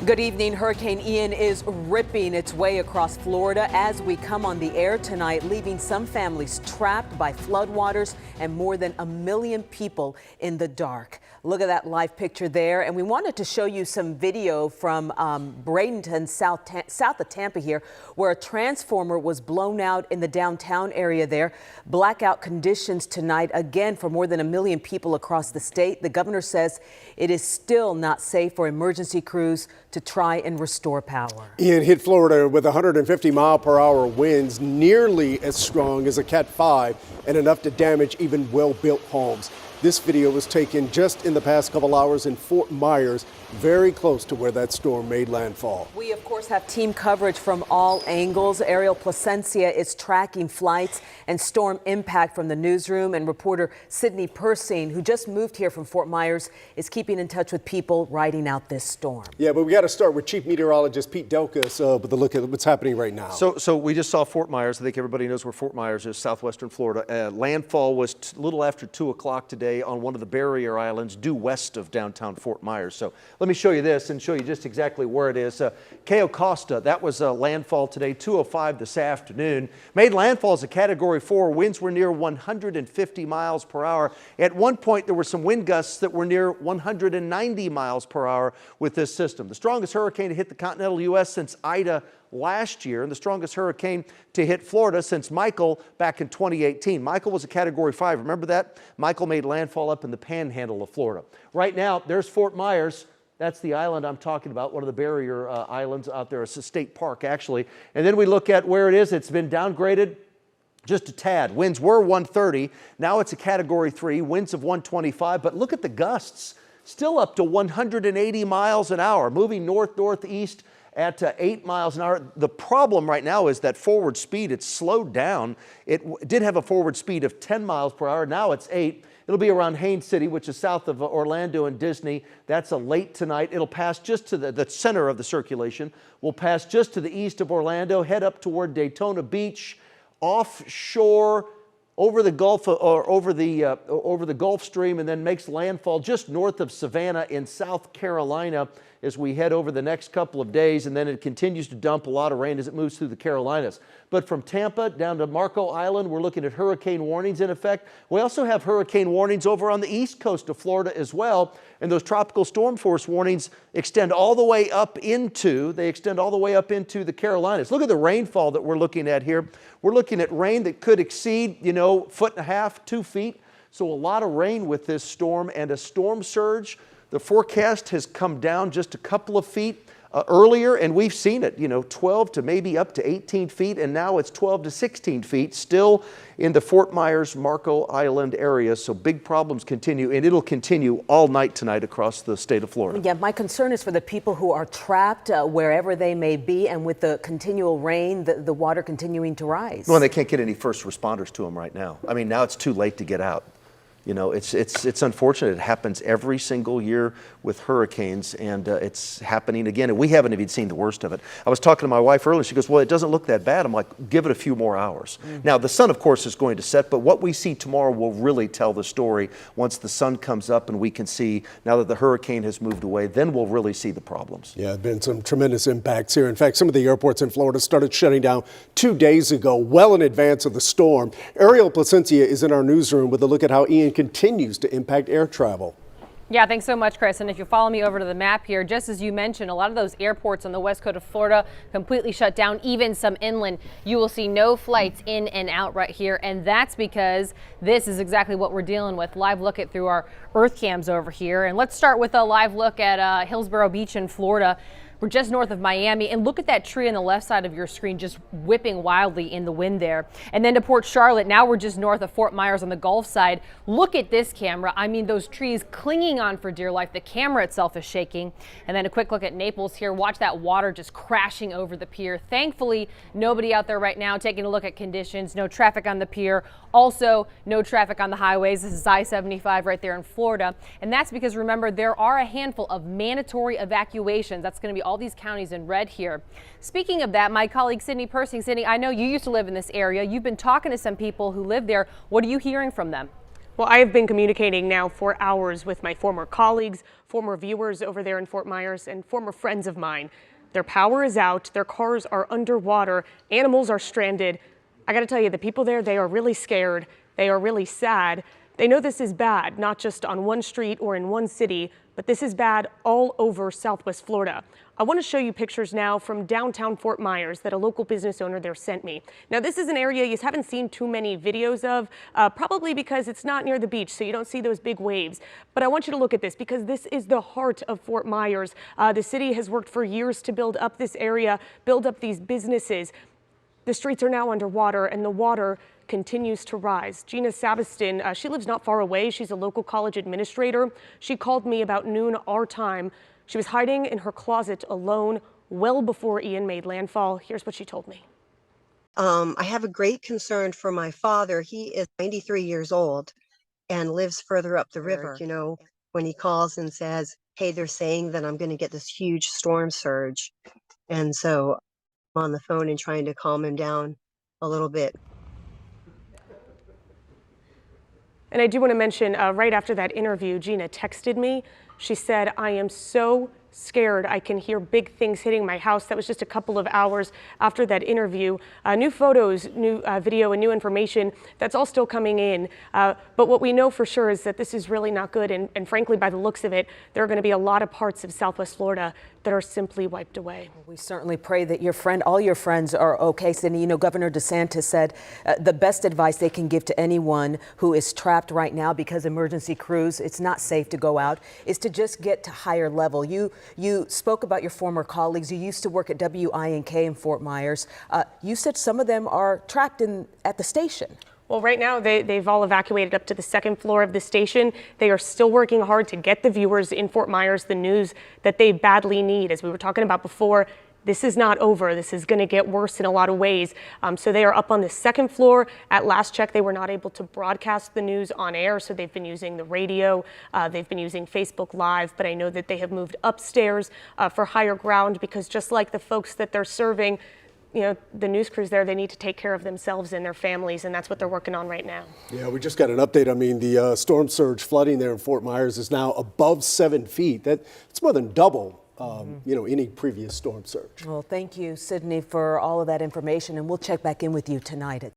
Good evening. Hurricane Ian is ripping its way across Florida as we come on the air tonight, leaving some families trapped by floodwaters and more than 1 million people in the dark. Look at that live picture there. And we wanted to show you some video from Bradenton, south of Tampa here, where a transformer was blown out in the downtown area there. Blackout conditions tonight, again, for more than 1 million people across the state. The governor says it is still not safe for emergency crews to try and restore power. Ian hit Florida with 150-mile-per-hour winds, nearly as strong as a Cat 5 and enough to damage even well-built homes. This video was taken just in the past couple hours in Fort Myers, very close to where that storm made landfall. We, of course, have team coverage from all angles. Ariel Placencia is tracking flights and storm impact from the newsroom, and reporter Sydney Persing, who just moved here from Fort Myers, is keeping in touch with people riding out this storm. Yeah, but we got to start with Chief Meteorologist Pete Delkus with a look at what's happening right now. So we just saw Fort Myers. I think everybody knows where Fort Myers is, southwestern Florida. Landfall was a little after 2 o'clock today on one of the barrier islands due west of downtown Fort Myers. So let me show you this and show you just exactly where it is. Cayo Costa, that was a landfall today, 2:05 this afternoon. Made landfall as a Category 4. Winds were near 150 miles per hour. At one point, there were some wind gusts that were near 190 miles per hour with this system. The strongest hurricane to hit the continental U.S. since Ida last year, and the strongest hurricane to hit Florida since Michael back in 2018. Michael was a Category 5. Remember that? Michael made landfall up in the panhandle of Florida. Right now, there's Fort Myers. That's the island I'm talking about, one of the barrier islands out there. It's a state park, actually. And then we look at where it is. It's been downgraded just a tad. Winds were 130. Now it's a Category 3, winds of 125. But look at the gusts. Still up to 180 miles an hour, moving north-northeast at 8 miles an hour. The problem right now is that forward speed, it's slowed down. It did have a forward speed of 10 miles per hour. Now it's 8. It'll be around Haines City, which is south of Orlando and Disney. That's a late tonight. It'll pass just to the center of the circulation. Will pass just to the east of Orlando, head up toward Daytona Beach, offshore, over the Gulf or over the Gulf Stream, and then makes landfall just north of Savannah in South Carolina as we head over the next couple of days, and then it continues to dump a lot of rain as it moves through the Carolinas. But from Tampa down to Marco Island, we're looking at hurricane warnings in effect. We also have hurricane warnings over on the east coast of Florida as well, and those tropical storm force warnings extend all the way up into the Carolinas. Look at the rainfall that we're looking at here. We're looking at rain that could exceed, 1.5 feet, 2 feet. So a lot of rain with this storm and a storm surge. The forecast has come down just a couple of feet earlier, and we've seen it, 12 to maybe up to 18 feet, and now it's 12 to 16 feet still in the Fort Myers, Marco Island area. So big problems continue, and it'll continue all night tonight across the state of Florida. Yeah, my concern is for the people who are trapped wherever they may be, and with the continual rain, the water continuing to rise. Well, they can't get any first responders to them right now. I mean, now it's too late to get out. It's unfortunate. It happens every single year with hurricanes, and it's happening again. And we haven't even seen the worst of it. I was talking to my wife earlier. She goes, well, it doesn't look that bad. I'm like, give it a few more hours. Now, the sun, of course, is going to set, but what we see tomorrow will really tell the story. Once the sun comes up and we can see, now that the hurricane has moved away, then we'll really see the problems. Yeah, there have been some tremendous impacts here. In fact, some of the airports in Florida started shutting down 2 days ago, well in advance of the storm. Ariel Placencia is in our newsroom with a look at how Ian continues to impact air travel. Yeah, thanks so much, Chris. And if you follow me over to the map here, just as you mentioned, a lot of those airports on the west coast of Florida completely shut down, even some inland. You will see no flights in and out right here. And that's because this is exactly what we're dealing with. Live look at through our earth cams over here. And let's start with a live look at Hillsborough Beach in Florida. We're just north of Miami, and look at that tree on the left side of your screen just whipping wildly in the wind there. And then to Port Charlotte, now we're just north of Fort Myers on the Gulf side. Look at this camera. I mean, those trees clinging on for dear life. The camera itself is shaking. And then a quick look at Naples here. Watch that water just crashing over the pier. Thankfully, nobody out there right now taking a look at conditions. No traffic on the pier. Also, no traffic on the highways. This is I-75 right there in Florida. And that's because, remember, there are a handful of mandatory evacuations. That's going to be all these counties in red here. Speaking of that, my colleague Sydney Persing. Sydney, I know you used to live in this area. You've been talking to some people who live there. What are you hearing from them? Well, I have been communicating now for hours with my former colleagues, former viewers over there in Fort Myers, and former friends of mine. Their power is out, their cars are underwater, animals are stranded. I gotta tell you, the people there, they are really scared, they are really sad. They know this is bad, not just on one street or in one city, but this is bad all over Southwest Florida. I want to show you pictures now from downtown Fort Myers that a local business owner there sent me. Now, this is an area you haven't seen too many videos of, probably because it's not near the beach, so you don't see those big waves. But I want you to look at this because this is the heart of Fort Myers. The city has worked for years to build up this area, build up these businesses. The streets are now underwater and the water continues to rise. Gina Sabiston, she lives not far away. She's a local college administrator. She called me about noon our time. She was hiding in her closet alone well before Ian made landfall. Here's what she told me. I have a great concern for my father. He is 93 years old and lives further up the river. You know, when he calls and says, hey, they're saying that I'm going to get this huge storm surge. And so I'm on the phone and trying to calm him down a little bit. And I do want to mention, right after that interview, Gina texted me. She said, I am so scared. I can hear big things hitting my house. That was just a couple of hours after that interview. New photos, new video, and new information, that's all still coming in. But what we know for sure is that this is really not good. And frankly, by the looks of it, there are going to be a lot of parts of Southwest Florida that are simply wiped away. We certainly pray that all your friends are okay. Cindy, you know, Governor DeSantis said the best advice they can give to anyone who is trapped right now because emergency crews, it's not safe to go out, is to just get to higher level. You spoke about your former colleagues. You used to work at WINK in Fort Myers. You said some of them are trapped at the station. Well, right now, they've all evacuated up to the second floor of the station. They are still working hard to get the viewers in Fort Myers the news that they badly need. As we were talking about before, this is not over. This is going to get worse in a lot of ways. So they are up on the second floor. At last check, they were not able to broadcast the news on air, so they've been using the radio. They've been using Facebook Live, but I know that they have moved upstairs for higher ground because just like the folks that they're serving, you know, the news crews there, they need to take care of themselves and their families, and that's what they're working on right now. Yeah, we just got an update. I mean, the storm surge flooding there in Fort Myers is now above 7 feet. That's more than double, you know, any previous storm surge. Well, thank you, Sydney, for all of that information, and we'll check back in with you tonight.